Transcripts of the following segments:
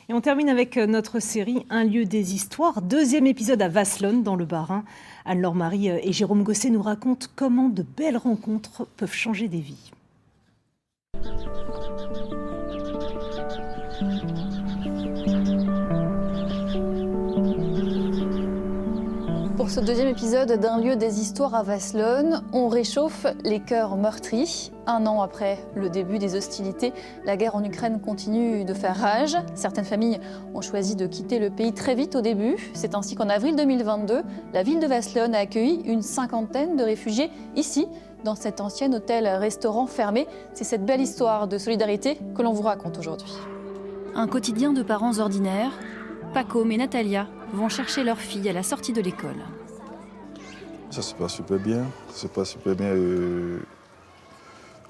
Et on termine avec notre série Un lieu des histoires, 2e épisode à Vasselonne, dans le Bas-Rhin. Anne-Laure Marie et Jérôme Gosset nous racontent comment de belles rencontres peuvent changer des vies. Pour ce 2e épisode d'Un lieu des histoires à Vasselonne, on réchauffe les cœurs meurtris. 1 an après le début des hostilités, la guerre en Ukraine continue de faire rage. Certaines familles ont choisi de quitter le pays très vite au début. C'est ainsi qu'en avril 2022, la ville de Vasselonne a accueilli une 50aine de réfugiés ici, dans cet ancien hôtel-restaurant fermé. C'est cette belle histoire de solidarité que l'on vous raconte aujourd'hui. Un quotidien de parents ordinaires, Pacôme et Natalia vont chercher leur fille à la sortie de l'école. Ça se passe super bien. Ça se passe super bien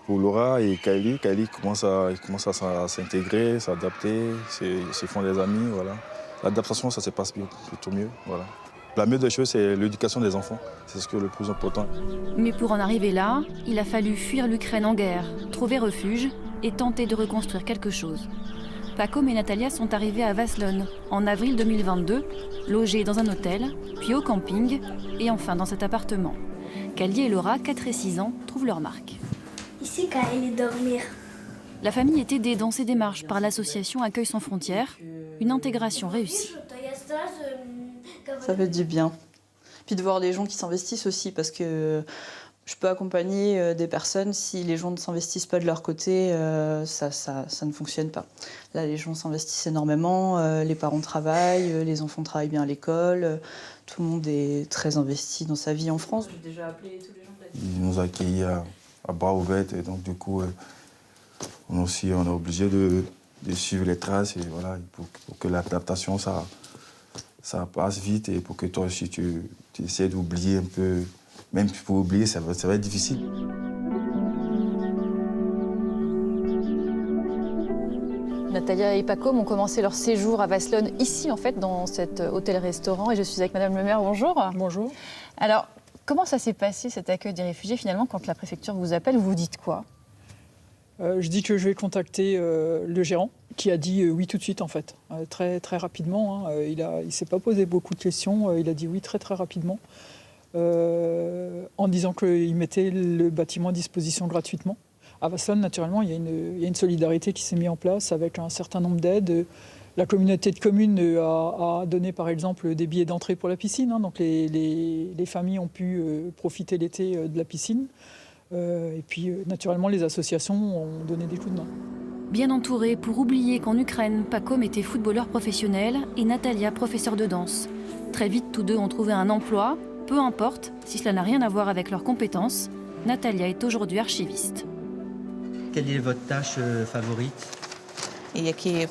pour Laura et Kylie. Kylie commence à s'intégrer, s'adapter, se font des amis. Voilà. L'adaptation, ça se passe plutôt mieux. Voilà. La meilleure des choses, c'est l'éducation des enfants. C'est ce qui est le plus important. Mais pour en arriver là, il a fallu fuir l'Ukraine en guerre, trouver refuge et tenter de reconstruire quelque chose. Pacôme et Natalia sont arrivés à Vasselonne en avril 2022, logés dans un hôtel, puis au camping et enfin dans cet appartement. Kylie et Laura, 4 et 6 ans, trouvent leur marque. Ici, quand elle est dormir. La famille est aidée dans ses démarches par l'association Accueil sans frontières, une intégration réussie. Ça fait du bien. Puis de voir les gens qui s'investissent aussi, parce que je peux accompagner des personnes, si les gens ne s'investissent pas de leur côté, ça ne fonctionne pas. Là, les gens s'investissent énormément, les parents travaillent, les enfants travaillent bien à l'école, tout le monde est très investi dans sa vie en France. J'ai déjà appelé tous les gens de la ville. Ils nous accueillent à bras ouverts et donc du coup, on est obligé de suivre les traces et voilà, pour que l'adaptation, ça passe vite et pour que toi aussi tu essaies d'oublier un peu. Même pour oublier, ça va être difficile. Natalia et Pacôme ont commencé leur séjour à Vasselonne, ici en fait, dans cet hôtel-restaurant. Et je suis avec Madame le maire, bonjour. Bonjour. Alors, comment ça s'est passé cet accueil des réfugiés finalement quand la préfecture vous appelle, vous dites quoi? Je dis que je vais contacter le gérant, qui a dit oui tout de suite en fait, très, très rapidement. Hein. Il ne s'est pas posé beaucoup de questions, il a dit oui très très rapidement. En disant qu'il mettait le bâtiment à disposition gratuitement. À Vasselonne, naturellement, il y a une solidarité qui s'est mise en place avec un certain nombre d'aides. La communauté de communes a donné, par exemple, des billets d'entrée pour la piscine. Hein, donc les familles ont pu profiter l'été de la piscine. Et puis, naturellement, les associations ont donné des coups de main. Bien entourés pour oublier qu'en Ukraine, Pacôme était footballeur professionnel et Natalia professeure de danse. Très vite, tous deux ont trouvé un emploi. Peu importe si cela n'a rien à voir avec leurs compétences, Natalia est aujourd'hui archiviste. Quelle est votre tâche favorite? Які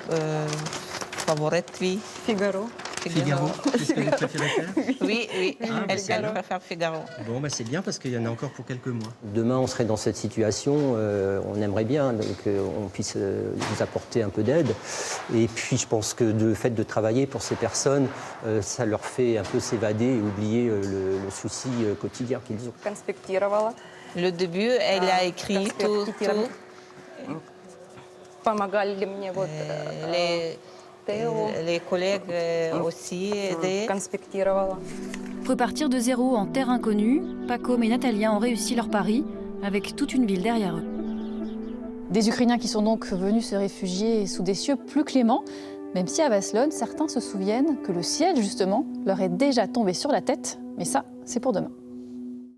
favorite, oui. Figaro. C'est ce que vous préférez faire? Oui, Ah, elle préfère Figaro. Bon, c'est bien parce qu'il y en a encore pour quelques mois. Demain, on serait dans cette situation, on aimerait bien qu'on puisse nous apporter un peu d'aide. Et puis, je pense que le fait de travailler pour ces personnes, ça leur fait un peu s'évader et oublier le souci quotidien qu'ils ont. Le début, elle a écrit tout. Les collègues aussi aidaient. Repartir de zéro en terre inconnue, Pacôme et Natalia ont réussi leur pari avec toute une ville derrière eux. Des Ukrainiens qui sont donc venus se réfugier sous des cieux plus cléments, même si à Vasselonne, certains se souviennent que le ciel, justement, leur est déjà tombé sur la tête. Mais ça, c'est pour demain.